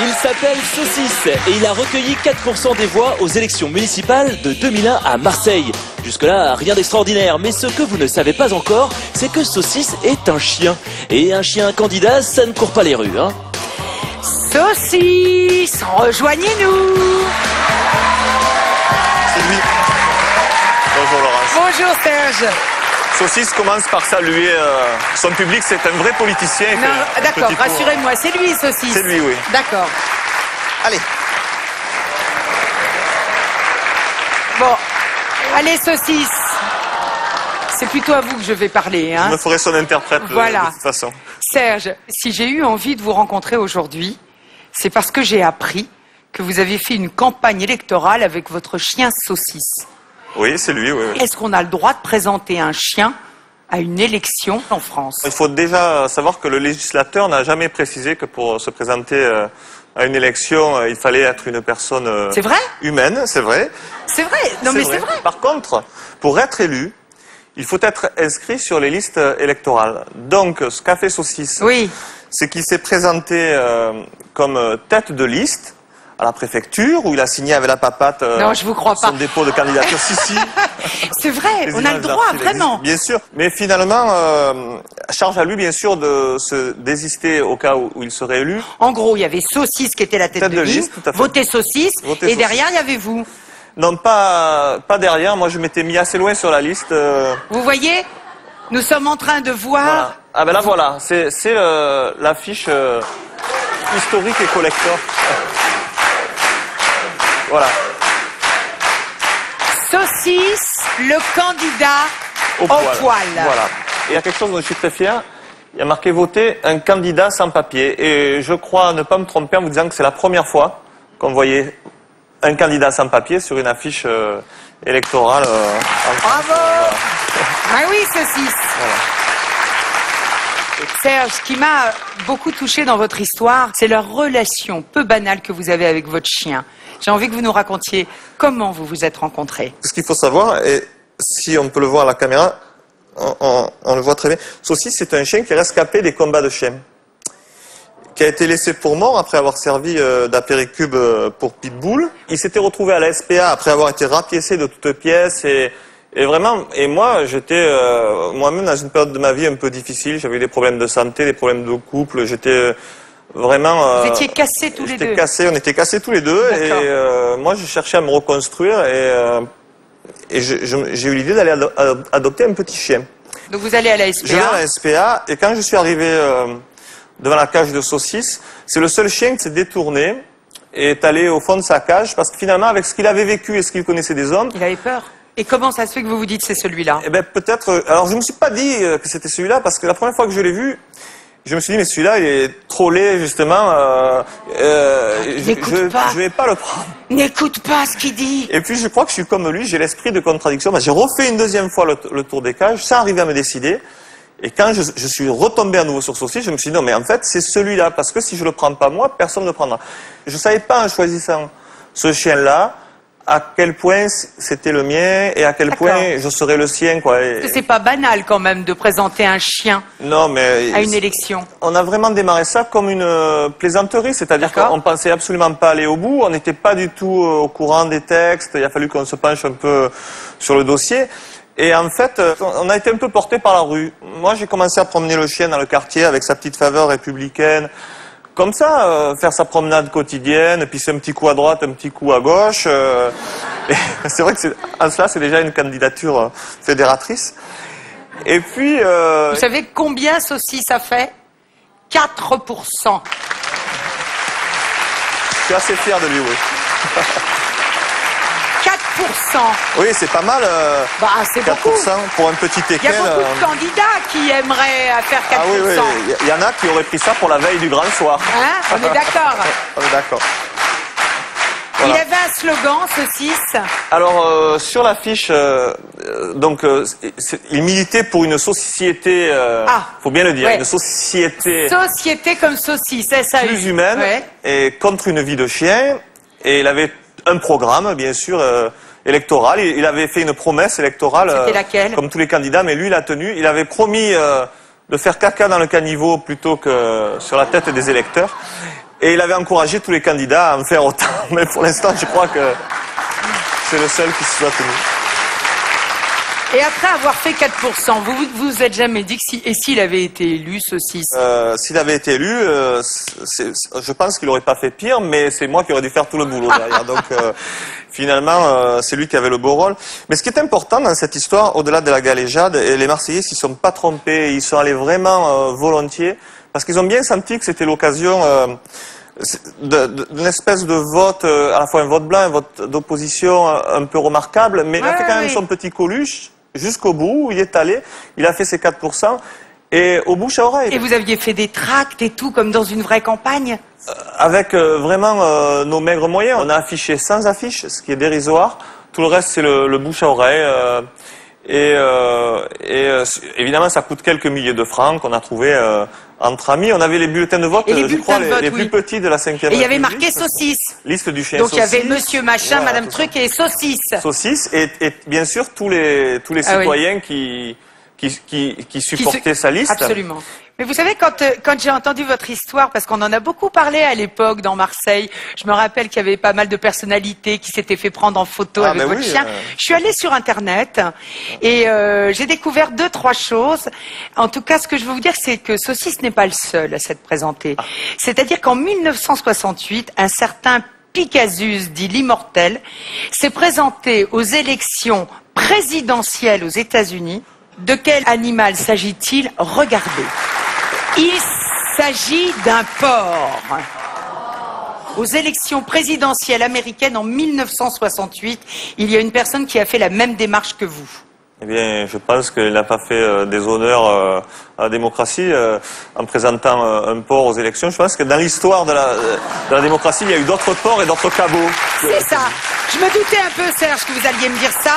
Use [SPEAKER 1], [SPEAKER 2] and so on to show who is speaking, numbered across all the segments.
[SPEAKER 1] Il s'appelle Saucisse et il a recueilli 4% des voix aux élections municipales de 2001 à Marseille. Jusque-là, rien d'extraordinaire, mais ce que vous ne savez pas encore, c'est que Saucisse est un chien. Et un chien candidat, ça ne court pas les rues, hein.
[SPEAKER 2] Saucisse, rejoignez-nous.
[SPEAKER 3] C'est lui. Bonjour Laurence.
[SPEAKER 2] Bonjour Serge.
[SPEAKER 3] Saucisse commence par saluer son public, c'est un vrai politicien.
[SPEAKER 2] Non, d'accord, rassurez-moi, c'est lui Saucisse.
[SPEAKER 3] C'est lui, oui.
[SPEAKER 2] D'accord.
[SPEAKER 3] Allez.
[SPEAKER 2] Bon, allez Saucisse. C'est plutôt à vous que je vais parler, hein.
[SPEAKER 3] Je me ferai son interprète
[SPEAKER 2] Voilà.
[SPEAKER 3] de toute façon.
[SPEAKER 2] Serge, si j'ai eu envie de vous rencontrer aujourd'hui, c'est parce que j'ai appris que vous avez fait une campagne électorale avec votre chien Saucisse.
[SPEAKER 3] Oui, c'est lui, oui.
[SPEAKER 2] Est-ce qu'on a le droit de présenter un chien à une élection en France?
[SPEAKER 3] Il faut déjà savoir que le législateur n'a jamais précisé que pour se présenter à une élection, il fallait être une personne
[SPEAKER 2] C'est vrai
[SPEAKER 3] humaine, c'est vrai.
[SPEAKER 2] C'est vrai, non mais c'est vrai.
[SPEAKER 3] Par contre, pour être élu, il faut être inscrit sur les listes électorales. Donc, ce qu'a fait Saucisse,
[SPEAKER 2] Oui.
[SPEAKER 3] c'est qu'il s'est présenté comme tête de liste à la préfecture, où il a signé avec la papate
[SPEAKER 2] Non, je vous crois pas.
[SPEAKER 3] son dépôt de candidature. Si.
[SPEAKER 2] C'est vrai,
[SPEAKER 3] Les
[SPEAKER 2] on a le
[SPEAKER 3] images
[SPEAKER 2] droit,
[SPEAKER 3] d'archives
[SPEAKER 2] vraiment.
[SPEAKER 3] existent, bien sûr. Mais finalement, charge à lui, bien sûr, de se désister au cas où il serait élu.
[SPEAKER 2] En gros, il y avait Saucisse qui était la tête de liste,
[SPEAKER 3] tout à fait.
[SPEAKER 2] votez Saucisse,
[SPEAKER 3] Votez
[SPEAKER 2] et
[SPEAKER 3] Saucisse.
[SPEAKER 2] derrière, il y avait vous.
[SPEAKER 3] Non, pas derrière. Moi, je m'étais mis assez loin sur la liste.
[SPEAKER 2] Vous voyez, nous sommes en train de voir...
[SPEAKER 3] Voilà. Ah ben là, voilà. C'est l'affiche historique et collector. Voilà.
[SPEAKER 2] Saucisse, le candidat au poil.
[SPEAKER 3] Voilà. Et il y a quelque chose dont je suis très fier. Il y a marqué voter un candidat sans papier. Et je crois ne pas me tromper en vous disant que c'est la première fois qu'on voyait un candidat sans papier sur une affiche électorale.
[SPEAKER 2] Bravo. Ah oui, Saucisse.
[SPEAKER 3] Voilà.
[SPEAKER 2] Serge, ce qui m'a beaucoup touché dans votre histoire, c'est la relation peu banale que vous avez avec votre chien. J'ai envie que vous nous racontiez comment vous vous êtes rencontrés.
[SPEAKER 3] Ce qu'il faut savoir, et si on peut le voir à la caméra, on le voit très bien. Saucisse, c'est un chien qui est rescapé des combats de chiens, qui a été laissé pour mort après avoir servi d'apéricube pour Pitbull. Il s'était retrouvé à la SPA après avoir été rapiécé de toutes pièces et vraiment, et moi, j'étais moi-même dans une période de ma vie un peu difficile. J'avais eu des problèmes de santé, des problèmes de couple. J'étais vraiment...
[SPEAKER 2] Vous étiez cassés tous les deux.
[SPEAKER 3] On était cassés tous les deux. Et moi, je cherchais à me reconstruire et j'ai eu l'idée d'aller adopter un petit chien.
[SPEAKER 2] Donc vous allez à la SPA.
[SPEAKER 3] Je vais à la SPA et quand je suis arrivé devant la cage de Saucisse, c'est le seul chien qui s'est détourné et est allé au fond de sa cage parce que finalement, avec ce qu'il avait vécu et ce qu'il connaissait des hommes...
[SPEAKER 2] Il avait peur. Et comment ça se fait que vous vous dites c'est celui-là?
[SPEAKER 3] Eh ben peut-être... Alors je me suis pas dit que c'était celui-là parce que la première fois que je l'ai vu, je me suis dit mais celui-là il est trop laid justement. Je vais pas le prendre.
[SPEAKER 2] N'écoute pas ce qu'il dit.
[SPEAKER 3] Et puis je crois que je suis comme lui, j'ai l'esprit de contradiction. J'ai refait une deuxième fois le tour des cages sans arriver à me décider. Et quand je suis retombé à nouveau sur Saucisse, je me suis dit non mais en fait c'est celui-là parce que si je le prends pas moi, personne ne le prendra. Je savais pas en choisissant ce chien-là à quel point c'était le mien et à quel point je serais le sien, quoi.
[SPEAKER 2] Parce que c'est pas banal quand même de présenter un chien
[SPEAKER 3] Non, mais
[SPEAKER 2] à une élection.
[SPEAKER 3] on a vraiment démarré ça comme une plaisanterie, c'est-à-dire qu'on pensait absolument pas aller au bout, on n'était pas du tout au courant des textes, il a fallu qu'on se penche un peu sur le dossier. Et en fait, on a été un peu porté par la rue. Moi, j'ai commencé à promener le chien dans le quartier avec sa petite faveur républicaine. Comme ça, faire sa promenade quotidienne, puis c'est un petit coup à droite, un petit coup à gauche. C'est vrai que en cela, c'est déjà une candidature fédératrice. Et puis...
[SPEAKER 2] Vous savez combien Saucisse ça fait? 4%.
[SPEAKER 3] Je suis assez fier de lui, oui.
[SPEAKER 2] 4%.
[SPEAKER 3] Oui, c'est pas mal.
[SPEAKER 2] Bah, c'est
[SPEAKER 3] 4%
[SPEAKER 2] beaucoup.
[SPEAKER 3] pour un petit
[SPEAKER 2] Il y
[SPEAKER 3] teckel.
[SPEAKER 2] a beaucoup de candidats qui aimeraient faire 4%.
[SPEAKER 3] Ah oui, oui. Il y en a qui auraient pris ça pour la veille du grand soir.
[SPEAKER 2] Hein? On est d'accord.
[SPEAKER 3] On est d'accord.
[SPEAKER 2] Il
[SPEAKER 3] Voilà.
[SPEAKER 2] avait un slogan, Saucisse.
[SPEAKER 3] Alors, sur l'affiche, il militait pour une société, faut bien le dire, une société
[SPEAKER 2] Société comme Saucisse, c'est ça.
[SPEAKER 3] plus humaine et contre une vie de chien. Et il avait un programme, bien sûr, électoral. Il avait fait une promesse électorale.
[SPEAKER 2] C'était laquelle?
[SPEAKER 3] Comme tous les candidats, mais lui, il a tenu. Il avait promis de faire caca dans le caniveau plutôt que sur la tête des électeurs. Et il avait encouragé tous les candidats à en faire autant. Mais pour l'instant, je crois que c'est le seul qui se soit tenu.
[SPEAKER 2] Et après avoir fait 4%, vous vous êtes jamais dit que s'il avait été élu, Saucisse?
[SPEAKER 3] S'il avait été élu, je pense qu'il aurait pas fait pire, mais c'est moi qui aurais dû faire tout le boulot derrière. Donc finalement, c'est lui qui avait le beau rôle. Mais ce qui est important dans cette histoire, au-delà de la galéjade, et les Marseillais s'y sont pas trompés, ils sont allés vraiment volontiers, parce qu'ils ont bien senti que c'était l'occasion d'une espèce de vote, à la fois un vote blanc, un vote d'opposition un peu remarquable, mais il a fait quand même son petit Coluche. Jusqu'au bout, il est allé, il a fait ses 4%, et au bouche à oreille.
[SPEAKER 2] Et vous aviez fait des tracts et tout, comme dans une vraie campagne?
[SPEAKER 3] Avec vraiment nos maigres moyens. On a affiché sans affiche, ce qui est dérisoire. Tout le reste, c'est le bouche à oreille. Évidemment, ça coûte quelques milliers de francs qu'on a trouvé entre amis. On avait les bulletins de vote, je crois, les plus petits de la 5e République.
[SPEAKER 2] Et il y avait marqué Saucisse.
[SPEAKER 3] Liste du chien
[SPEAKER 2] Donc
[SPEAKER 3] Saucisse.
[SPEAKER 2] il y avait Monsieur Machin, voilà, Madame Truc et Saucisse.
[SPEAKER 3] Saucisse et bien sûr tous les citoyens qui supportaient sa liste.
[SPEAKER 2] Absolument. Mais vous savez, quand j'ai entendu votre histoire, parce qu'on en a beaucoup parlé à l'époque dans Marseille, je me rappelle qu'il y avait pas mal de personnalités qui s'étaient fait prendre en photo avec votre chien. Je suis allée sur Internet et j'ai découvert 2-3 choses. En tout cas, ce que je veux vous dire, c'est que Saucisse n'est pas le seul à s'être présenté. C'est-à-dire qu'en 1968, un certain Picazus, dit l'immortel, s'est présenté aux élections présidentielles aux États-Unis. De quel animal s'agit-il? Regardez. Il s'agit d'un porc. Aux élections présidentielles américaines en 1968, il y a une personne qui a fait la même démarche que vous.
[SPEAKER 3] Eh bien, je pense qu'il n'a pas fait des honneurs à la démocratie en présentant un porc aux élections. Je pense que dans l'histoire de la démocratie, il y a eu d'autres porcs et d'autres cabots.
[SPEAKER 2] C'est ça. Je me doutais un peu, Serge, que vous alliez me dire ça.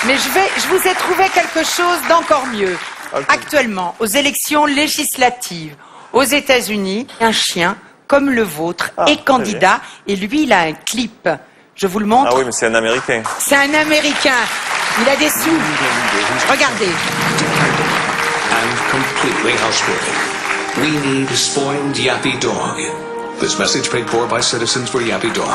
[SPEAKER 2] Mais je vous ai trouvé quelque chose d'encore mieux. Okay. Actuellement, aux élections législatives aux États-Unis, un chien comme le vôtre est candidat et lui, il a un clip. Je vous le montre.
[SPEAKER 3] Ah oui, mais c'est un Américain.
[SPEAKER 2] C'est un Américain. Il a des sous. Regardez.
[SPEAKER 4] And completely housebroken. We need a spoiled yappy dog. This message paid for by Citizens for Yappy Dog.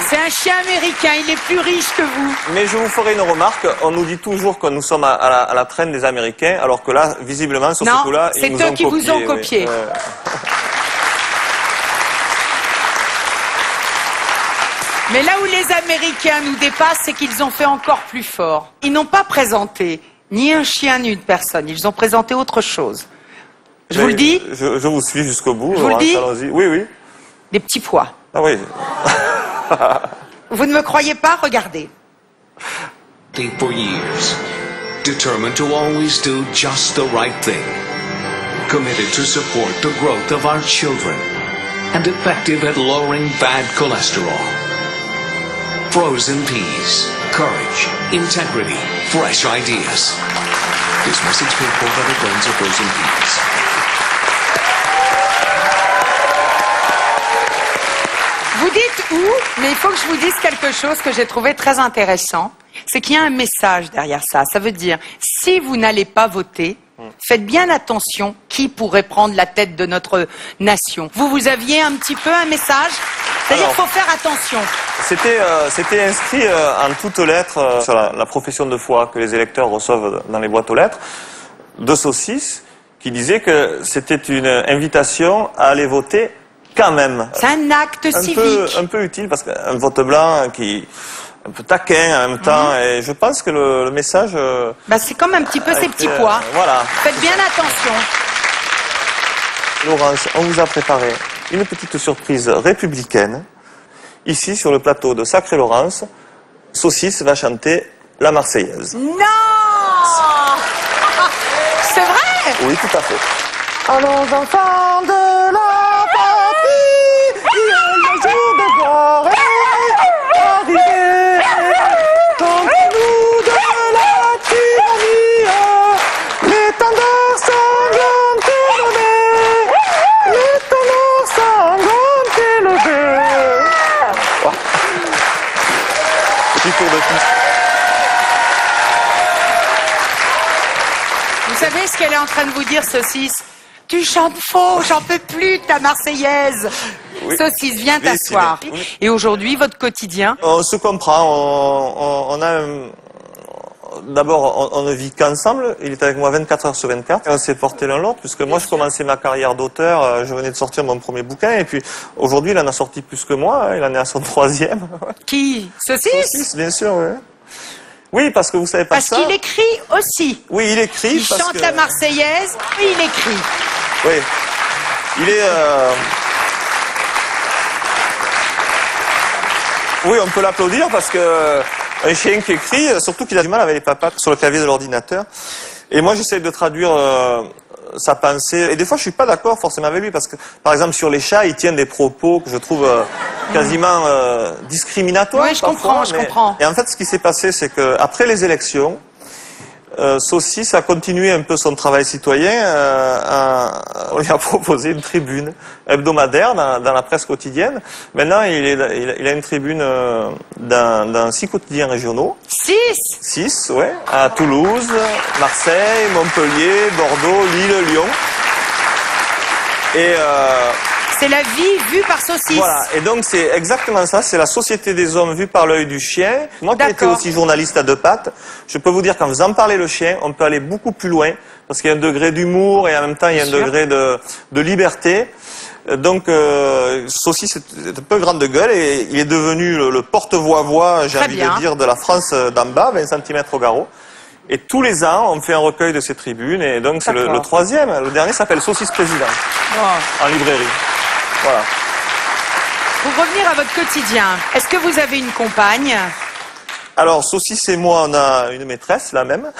[SPEAKER 2] C'est un chien américain, il est plus riche que vous.
[SPEAKER 3] Mais je vous ferai une remarque, on nous dit toujours que nous sommes à la traîne des Américains, alors que là, visiblement, sur ce coup-là, ils nous ont copié.
[SPEAKER 2] C'est eux qui vous ont copié.
[SPEAKER 3] Oui.
[SPEAKER 2] Mais là où les Américains nous dépassent, c'est qu'ils ont fait encore plus fort. Ils n'ont pas présenté ni un chien ni une personne, ils ont présenté autre chose. Je vous le dis.
[SPEAKER 3] Je vous suis jusqu'au bout.
[SPEAKER 2] Je vous le dis.
[SPEAKER 3] Oui, oui.
[SPEAKER 2] Des petits pois.
[SPEAKER 3] Ah oui.
[SPEAKER 2] Vous ne me croyez pas? Regardez.
[SPEAKER 4] For years, determined to always do just the right thing, committed to support the growth of our children, and effective at lowering bad cholesterol. Frozen peas, courage, integrity, fresh ideas. This message paid for by the Friends of Frozen Peas.
[SPEAKER 2] Vous dites où, mais il faut que je vous dise quelque chose que j'ai trouvé très intéressant. C'est qu'il y a un message derrière ça. Ça veut dire, si vous n'allez pas voter, faites bien attention qui pourrait prendre la tête de notre nation. Vous aviez un petit peu un message? C'est-à-dire qu'il faut faire attention.
[SPEAKER 3] C'était inscrit en toutes lettres sur la profession de foi que les électeurs reçoivent dans les boîtes aux lettres de Saucisse, qui disait que c'était une invitation à aller voter quand même.
[SPEAKER 2] C'est un acte civique.
[SPEAKER 3] Un peu utile, parce qu'un vote blanc qui un peu taquin en même temps, et je pense que le message...
[SPEAKER 2] c'est comme un petit peu ces petits pois.
[SPEAKER 3] Voilà.
[SPEAKER 2] Faites bien attention.
[SPEAKER 3] Laurence, on vous a préparé une petite surprise républicaine. Ici, sur le plateau de Sacré-Laurence, Saucisse va chanter la Marseillaise.
[SPEAKER 2] Non! C'est vrai?
[SPEAKER 3] Oui, tout à fait.
[SPEAKER 5] Allons enfants de la patrie, il y a le jour de gloire arrivé. Contre-nous de la tyrannie, l'étendard sanglant élevé, l'étendard sanglant élevé.
[SPEAKER 3] Petit tour de piste.
[SPEAKER 2] savez ce qu'elle est en train de vous dire, Saucisse? Tu chantes faux, j'en peux plus de ta Marseillaise. Oui. Saucisse, viens t'asseoir. Oui. Et aujourd'hui, votre quotidien?
[SPEAKER 3] On se comprend, on a... D'abord, on ne vit qu'ensemble. Il est avec moi 24 heures sur 24. Et on s'est porté l'un l'autre, puisque moi, je commençais ma carrière d'auteur. Je venais de sortir mon premier bouquin. Et puis, aujourd'hui, il en a sorti plus que moi. Il en est à son 3e.
[SPEAKER 2] Qui? Saucisse?
[SPEAKER 3] Saucisse, bien sûr, oui. Oui, parce que vous savez pas ça.
[SPEAKER 2] Parce qu'il écrit aussi.
[SPEAKER 3] Oui, il écrit.
[SPEAKER 2] Il chante la Marseillaise et il écrit.
[SPEAKER 3] Oui. Il est... Oui, on peut l'applaudir parce que... Un chien qui écrit, surtout qu'il a du mal avec les papates sur le clavier de l'ordinateur. Et moi, j'essaie de traduire sa pensée. Et des fois, je suis pas d'accord forcément avec lui parce que, par exemple, sur les chats, il tient des propos que je trouve quasiment discriminatoires.
[SPEAKER 2] Oui, je comprends.
[SPEAKER 3] Et en fait, ce qui s'est passé, c'est que après les élections, Saucisse a continué un peu son travail citoyen. On lui a proposé une tribune hebdomadaire dans la presse quotidienne. Maintenant, il a une tribune dans 6 quotidiens régionaux. 6, ouais. À Toulouse, Marseille, Montpellier, Bordeaux, Lille, Lyon. Et
[SPEAKER 2] c'est la vie vue par Saucisse.
[SPEAKER 3] Voilà, et donc c'est exactement ça, c'est la société des hommes vue par l'œil du chien. Moi qui étais aussi journaliste à 2 pattes, je peux vous dire qu'en faisant parler le chien, on peut aller beaucoup plus loin, parce qu'il y a un degré d'humour et en même temps il y a un degré de liberté. Donc Saucisse est un peu grande de gueule et il est devenu le porte-voix, j'ai envie de dire, de la France d'en bas, 20 cm au garrot. Et tous les ans, on fait un recueil de ces tribunes, et donc c'est le 3e. Le dernier s'appelle Saucisse Président, en librairie. Voilà.
[SPEAKER 2] Pour revenir à votre quotidien, est-ce que vous avez une compagne?
[SPEAKER 3] Alors, Saucisse et moi, on a une maîtresse, la même.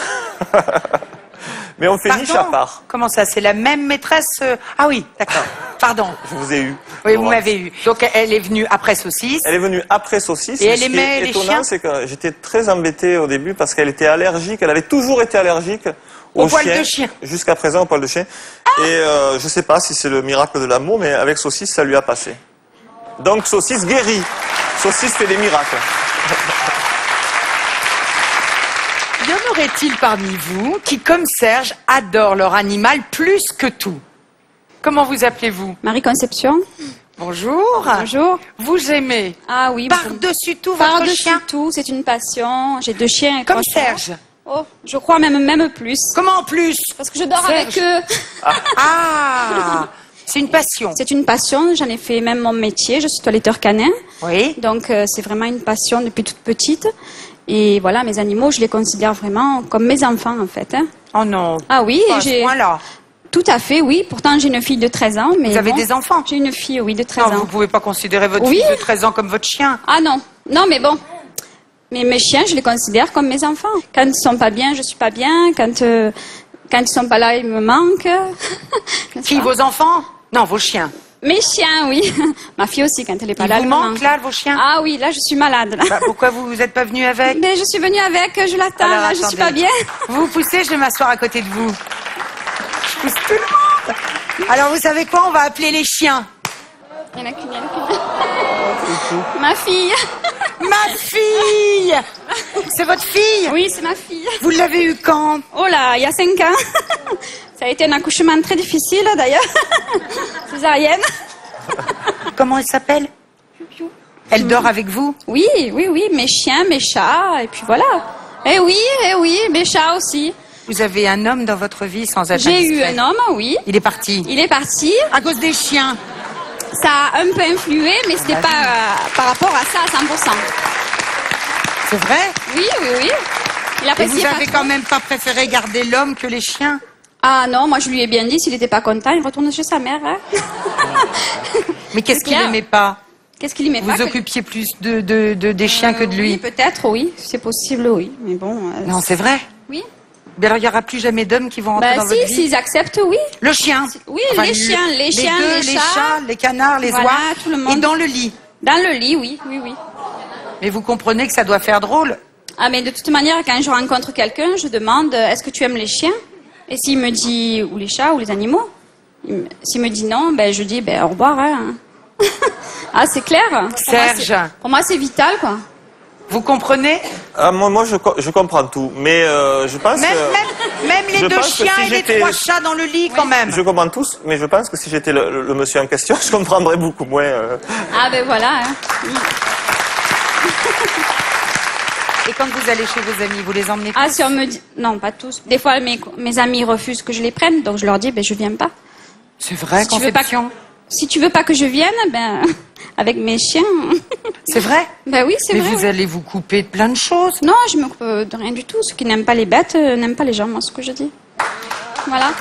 [SPEAKER 3] Mais on fait niche à part.
[SPEAKER 2] Comment ça? C'est la même maîtresse? Ah oui, d'accord. Pardon.
[SPEAKER 3] Je vous ai eu.
[SPEAKER 2] Oui, vous m'avez eu. Donc, elle est venue après Saucisse.
[SPEAKER 3] Elle est venue après Saucisse.
[SPEAKER 2] Et elle aimait les chiens?
[SPEAKER 3] Ce qui est étonnant, c'est que j'étais très embêté au début parce qu'elle était allergique. Elle avait toujours été allergique aux
[SPEAKER 2] poils de chien.
[SPEAKER 3] Jusqu'à présent, au poil de chien. Ah. Et je sais pas si c'est le miracle de l'amour, mais avec Saucisse, ça lui a passé. Donc, Saucisse guérit. Saucisse fait des miracles.
[SPEAKER 2] Y en aurait-il parmi vous qui, comme Serge, adorent leur animal plus que tout? Comment vous appelez-vous?
[SPEAKER 6] Marie-Conception.
[SPEAKER 2] Bonjour.
[SPEAKER 6] Bonjour.
[SPEAKER 2] Vous aimez?
[SPEAKER 6] Ah oui.
[SPEAKER 2] Par-dessus tout votre chien?
[SPEAKER 6] Par-dessus tout, c'est une passion. J'ai 2 chiens.
[SPEAKER 2] Comme Serge?
[SPEAKER 6] Oh, je crois même plus.
[SPEAKER 2] Comment plus?
[SPEAKER 6] Parce que je dors avec eux.
[SPEAKER 2] Ah, c'est une passion.
[SPEAKER 6] C'est une passion, j'en ai fait même mon métier, je suis toiletteur canin.
[SPEAKER 2] Oui.
[SPEAKER 6] Donc c'est vraiment une passion depuis toute petite. Et voilà, mes animaux, je les considère vraiment comme mes enfants en fait. Hein.
[SPEAKER 2] Oh non.
[SPEAKER 6] Ah oui,
[SPEAKER 2] voilà.
[SPEAKER 6] Tout à fait, oui. Pourtant, j'ai une fille de 13 ans. Mais
[SPEAKER 2] vous avez des enfants?
[SPEAKER 6] J'ai une fille, oui, de 13 ans.
[SPEAKER 2] Vous ne pouvez pas considérer votre fille de 13 ans comme votre chien?
[SPEAKER 6] Ah non. Non, mais bon. Mais mes chiens, je les considère comme mes enfants. Quand ils sont pas bien, je suis pas bien. Quand ils sont pas là, ils me manquent.
[SPEAKER 2] Qui, vos enfants? Non, vos chiens.
[SPEAKER 6] Mes chiens, oui. Ma fille aussi, quand elle est pas là,
[SPEAKER 2] elle me manque. Là, vos chiens?
[SPEAKER 6] Ah oui, là, je suis malade. Là.
[SPEAKER 2] Bah, pourquoi vous n'êtes pas venu avec?
[SPEAKER 6] Mais je suis venue avec, je l'attends, là, je suis pas bien.
[SPEAKER 2] Vous poussez, je vais m'asseoir à côté de vous. Je pousse tout le monde. Alors, vous savez quoi? On va appeler les chiens.
[SPEAKER 6] Il y en a qu'une. Ma fille.
[SPEAKER 2] Ma fille. C'est votre fille?
[SPEAKER 6] Oui, c'est ma fille.
[SPEAKER 2] Vous l'avez eu quand?
[SPEAKER 6] Oh là, il y a 5 ans. Ça a été un accouchement très difficile, d'ailleurs. Césarienne.
[SPEAKER 2] Comment elle s'appelle? Elle dort avec vous?
[SPEAKER 6] Oui, mes chiens, mes chats, et puis voilà. Eh oui, mes chats aussi.
[SPEAKER 2] Vous avez un homme dans votre vie sans être
[SPEAKER 6] J'ai eu un homme, oui.
[SPEAKER 2] Il est parti?
[SPEAKER 6] Il est parti.
[SPEAKER 2] À cause des chiens?
[SPEAKER 6] Ça a un peu influé, mais c'était pas par rapport à ça à 100%.
[SPEAKER 2] C'est vrai?
[SPEAKER 6] Oui. Il appréciait
[SPEAKER 2] pas. Et vous avez quand même pas préféré garder l'homme que les chiens?
[SPEAKER 6] Ah non, moi je lui ai bien dit, s'il n'était pas content, il retourne chez sa mère. Hein.
[SPEAKER 2] Mais qu'est-ce qu'il n'aimait pas?
[SPEAKER 6] Qu'est-ce qu'il aimait pas?
[SPEAKER 2] Vous occupiez plus des chiens que de lui?
[SPEAKER 6] Oui, peut-être, oui. C'est possible, oui. Mais bon...
[SPEAKER 2] non, c'est vrai?
[SPEAKER 6] Oui.
[SPEAKER 2] Mais alors, il n'y aura plus jamais d'hommes qui vont rentrer dans votre vie?
[SPEAKER 6] S'ils acceptent, oui.
[SPEAKER 2] Le chien?
[SPEAKER 6] Oui, enfin, les chiens, les chats,
[SPEAKER 2] les canards, les oies.
[SPEAKER 6] Tout le monde.
[SPEAKER 2] Et dans le lit?
[SPEAKER 6] Dans le lit, oui.
[SPEAKER 2] Mais vous comprenez que ça doit faire drôle?
[SPEAKER 6] Ah, mais de toute manière, quand je rencontre quelqu'un, je demande, est-ce que tu aimes les chiens? Et s'il me dit, ou les chats, ou les animaux? S'il me dit non, je dis, au revoir, hein. Ah, c'est clair?
[SPEAKER 2] Serge.
[SPEAKER 6] Pour moi, c'est vital, quoi.
[SPEAKER 2] Vous comprenez?
[SPEAKER 3] Moi, je comprends tout, mais je pense
[SPEAKER 2] même les 2 chiens et les 3 chats dans le lit quand même.
[SPEAKER 3] Je comprends tous, mais je pense que si j'étais le monsieur en question, je comprendrais beaucoup moins.
[SPEAKER 6] Ah ben voilà. Hein.
[SPEAKER 2] Et quand vous allez chez vos amis, vous les emmenez tous?
[SPEAKER 6] Ah, si on me dit... Non, pas tous. Des fois, mes amis refusent que je les prenne, donc je leur dis, ben je viens pas.
[SPEAKER 2] C'est vrai,
[SPEAKER 6] si tu veux pas que je vienne, ben avec mes chiens.
[SPEAKER 2] C'est vrai?
[SPEAKER 6] Ben oui, c'est vrai.
[SPEAKER 2] Mais vous allez vous couper de plein de choses.
[SPEAKER 6] Non, je me coupe de rien du tout. Ceux qui n'aiment pas les bêtes n'aiment pas les gens, moi, ce que je dis. Voilà.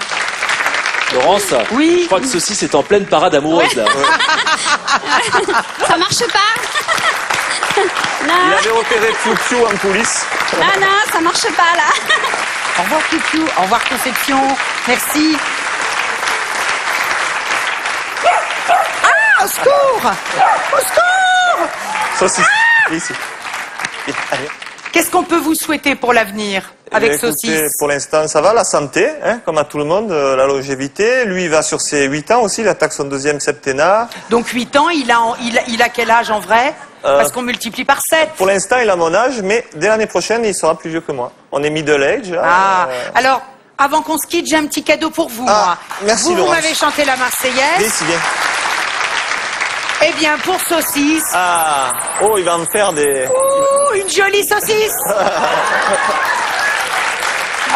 [SPEAKER 1] Laurence,
[SPEAKER 2] oui.
[SPEAKER 1] Je crois que Saucisse est en pleine parade amoureuse là.
[SPEAKER 6] Ça marche pas.
[SPEAKER 3] Non. Il avait repéré Piu-Piu en coulisses.
[SPEAKER 6] Non, ça marche pas là.
[SPEAKER 2] Au revoir Piu-Piu, au revoir Conception. Merci. Au secours! Au secours!
[SPEAKER 3] Saucisse, ici. Allez.
[SPEAKER 2] Qu'est-ce qu'on peut vous souhaiter pour l'avenir avec Saucisse?
[SPEAKER 3] Pour l'instant, ça va, la santé, hein, comme à tout le monde, la longévité. Lui, il va sur ses 8 ans aussi, il attaque son 2e septennat.
[SPEAKER 2] Donc 8 ans, il a quel âge en vrai? Parce qu'on multiplie par 7.
[SPEAKER 3] Pour l'instant, il a mon âge, mais dès l'année prochaine, il sera plus vieux que moi. On est middle age.
[SPEAKER 2] Alors, avant qu'on se quitte, j'ai un petit cadeau pour vous. Moi.
[SPEAKER 3] Merci,
[SPEAKER 2] vous m'avez chanté la Marseillaise.
[SPEAKER 3] Bien.
[SPEAKER 2] Eh bien, pour Saucisse...
[SPEAKER 3] Oh, il va me faire des...
[SPEAKER 2] Ouh, une jolie saucisse.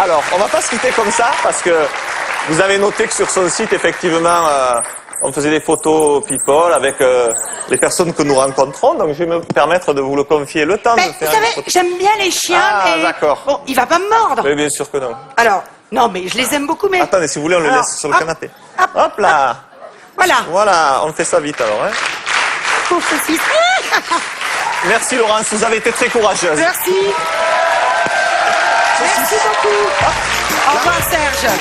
[SPEAKER 3] Alors, on va pas se quitter comme ça, parce que vous avez noté que sur son site, effectivement, on faisait des photos people avec les personnes que nous rencontrons, donc je vais me permettre de vous le confier le temps de faire...
[SPEAKER 2] Vous savez, j'aime bien les chiens, mais...
[SPEAKER 3] d'accord.
[SPEAKER 2] Bon, il va pas me mordre.
[SPEAKER 3] Mais bien sûr que non.
[SPEAKER 2] Alors, non, mais je les aime beaucoup, mais...
[SPEAKER 3] Attendez, si vous voulez, on le laisse sur le canapé.
[SPEAKER 2] Hop
[SPEAKER 3] là.
[SPEAKER 2] Voilà,
[SPEAKER 3] on fait ça vite alors. Hein.
[SPEAKER 2] Pauvre Saucisse.
[SPEAKER 3] Merci Laurence, vous avez été très courageuse.
[SPEAKER 2] Merci. Merci beaucoup. Au revoir Serge.